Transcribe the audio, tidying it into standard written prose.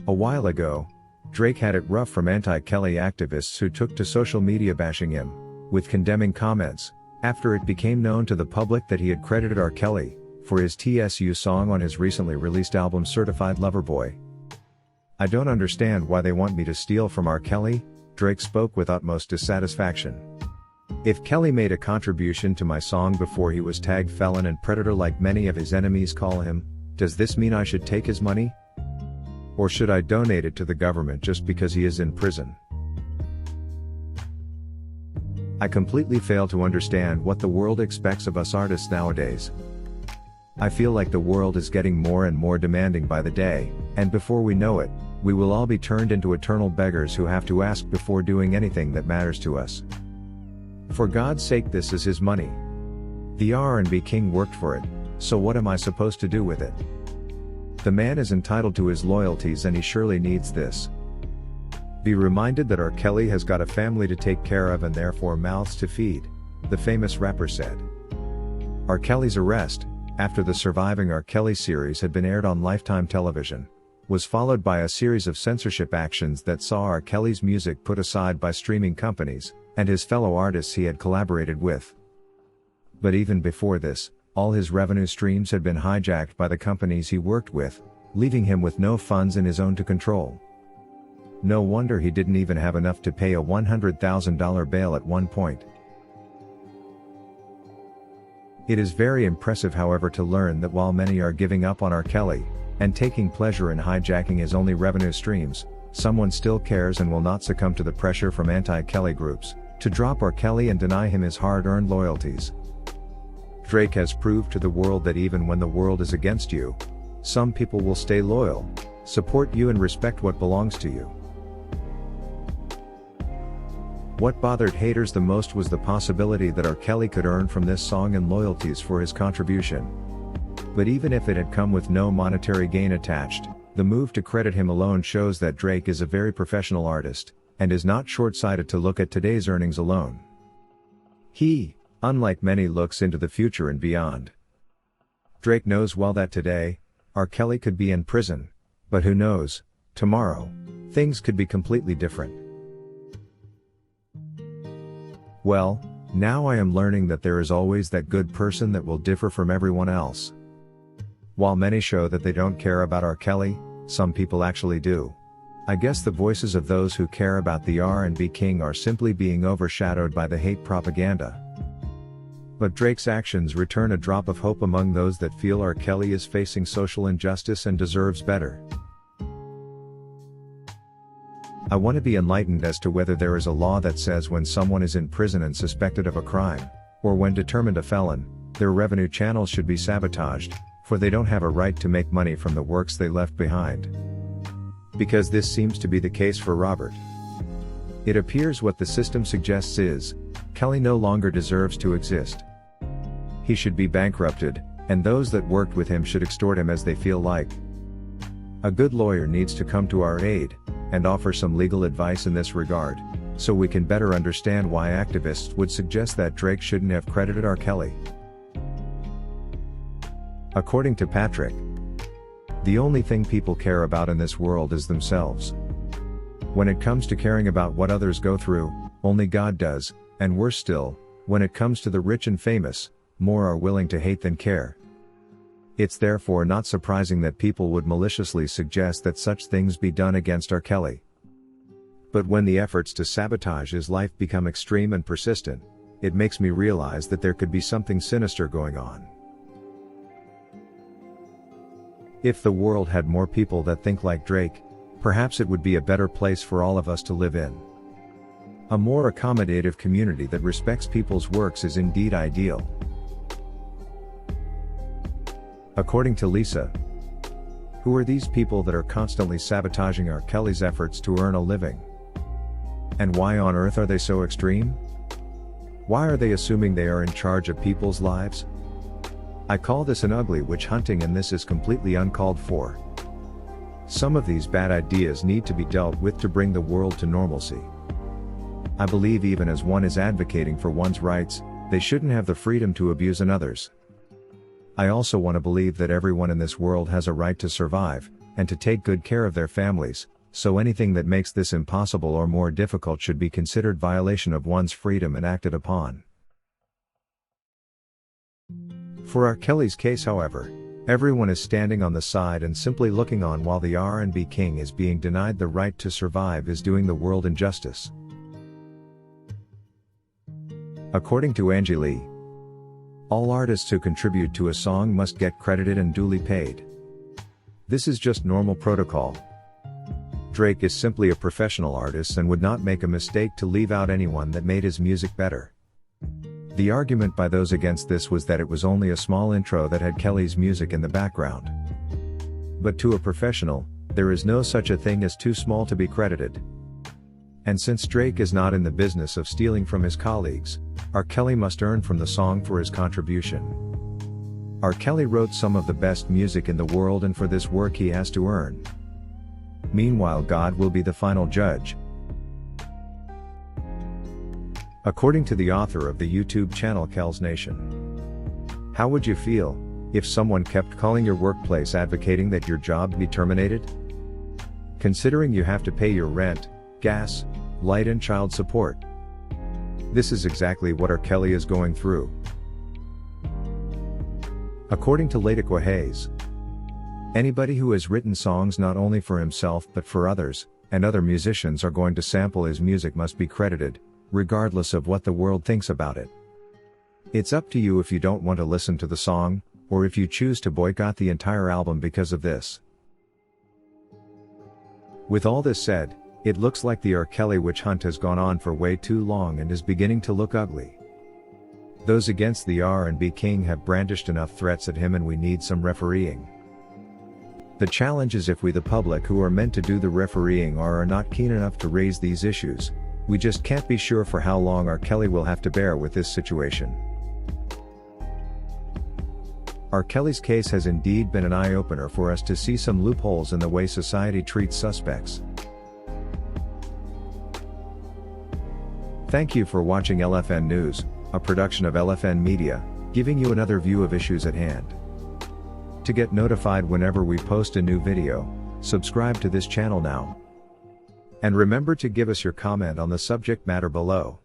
A while ago, Drake had it rough from anti-Kelly activists who took to social media bashing him, with condemning comments, after it became known to the public that he had credited R. Kelly for his TSU song on his recently released album Certified Lover Boy. "I don't understand why they want me to steal from R. Kelly," Drake spoke with utmost dissatisfaction. "If Kelly made a contribution to my song before he was tagged felon and predator like many of his enemies call him, does this mean I should take his money? Or should I donate it to the government just because he is in prison? I completely fail to understand what the world expects of us artists nowadays. I feel like the world is getting more and more demanding by the day, and before we know it, we will all be turned into eternal beggars who have to ask before doing anything that matters to us. For God's sake, this is his money. The R&B king worked for it, so what am I supposed to do with it? The man is entitled to his loyalties and he surely needs this. Be reminded that R. Kelly has got a family to take care of and therefore mouths to feed," the famous rapper said. R. Kelly's arrest, after the Surviving R. Kelly series had been aired on Lifetime television, was followed by a series of censorship actions that saw R. Kelly's music put aside by streaming companies and his fellow artists he had collaborated with. But even before this, all his revenue streams had been hijacked by the companies he worked with, leaving him with no funds in his own to control. No wonder he didn't even have enough to pay a $100,000 bail at one point. It is very impressive, however, to learn that while many are giving up on R. Kelly and taking pleasure in hijacking his only revenue streams, someone still cares and will not succumb to the pressure from anti-Kelly groups to drop R. Kelly and deny him his hard-earned loyalties. Drake has proved to the world that even when the world is against you, some people will stay loyal, support you and respect what belongs to you. What bothered haters the most was the possibility that R. Kelly could earn from this song and loyalties for his contribution. But even if it had come with no monetary gain attached, the move to credit him alone shows that Drake is a very professional artist, and is not short-sighted to look at today's earnings alone. He, unlike many, looks into the future and beyond. Drake knows well that today, R. Kelly could be in prison, but who knows, tomorrow, things could be completely different. Well, now I am learning that there is always that good person that will differ from everyone else. While many show that they don't care about R. Kelly, some people actually do. I guess the voices of those who care about the R&B king are simply being overshadowed by the hate propaganda. But Drake's actions return a drop of hope among those that feel R. Kelly is facing social injustice and deserves better. I want to be enlightened as to whether there is a law that says when someone is in prison and suspected of a crime, or when determined a felon, their revenue channels should be sabotaged, for they don't have a right to make money from the works they left behind. Because this seems to be the case for Robert. It appears what the system suggests is, Kelly no longer deserves to exist. He should be bankrupted, and those that worked with him should extort him as they feel like. A good lawyer needs to come to our aid, and offer some legal advice in this regard, so we can better understand why activists would suggest that Drake shouldn't have credited R. Kelly. According to Patrick, the only thing people care about in this world is themselves. When it comes to caring about what others go through, only God does, and worse still, when it comes to the rich and famous, more are willing to hate than care. It's therefore not surprising that people would maliciously suggest that such things be done against R. Kelly. But when the efforts to sabotage his life become extreme and persistent, it makes me realize that there could be something sinister going on. If the world had more people that think like Drake, perhaps it would be a better place for all of us to live in. A more accommodative community that respects people's works is indeed ideal. According to Lisa, who are these people that are constantly sabotaging R. Kelly's efforts to earn a living? And why on earth are they so extreme? Why are they assuming they are in charge of people's lives? I call this an ugly witch hunting, and this is completely uncalled for. Some of these bad ideas need to be dealt with to bring the world to normalcy. I believe even as one is advocating for one's rights, they shouldn't have the freedom to abuse another's. I also want to believe that everyone in this world has a right to survive, and to take good care of their families, so anything that makes this impossible or more difficult should be considered violation of one's freedom and acted upon. For R. Kelly's case, however, everyone is standing on the side and simply looking on while the R&B king is being denied the right to survive is doing the world injustice. According to Angie Lee, all artists who contribute to a song must get credited and duly paid. This is just normal protocol. Drake is simply a professional artist and would not make a mistake to leave out anyone that made his music better. The argument by those against this was that it was only a small intro that had Kelly's music in the background. But to a professional, there is no such a thing as too small to be credited. And since Drake is not in the business of stealing from his colleagues, R. Kelly must earn from the song for his contribution. R. Kelly wrote some of the best music in the world, and for this work he has to earn. Meanwhile, God will be the final judge. According to the author of the YouTube channel Kel's Nation, how would you feel if someone kept calling your workplace advocating that your job be terminated? Considering you have to pay your rent, gas, light and child support. This is exactly what R. Kelly is going through. According to Letiqua Hayes, anybody who has written songs not only for himself but for others, and other musicians are going to sample his music must be credited, regardless of what the world thinks about it. It's up to you if you don't want to listen to the song, or if you choose to boycott the entire album because of this. With all this said, it looks like the R. Kelly witch hunt has gone on for way too long and is beginning to look ugly. Those against the R&B king have brandished enough threats at him, and we need some refereeing. The challenge is if we, the public who are meant to do the refereeing, are not keen enough to raise these issues. We just can't be sure for how long R. Kelly will have to bear with this situation. R. Kelly's case has indeed been an eye-opener for us to see some loopholes in the way society treats suspects. Thank you for watching LFN News, a production of LFN Media, giving you another view of issues at hand. To get notified whenever we post a new video, subscribe to this channel now. And remember to give us your comment on the subject matter below.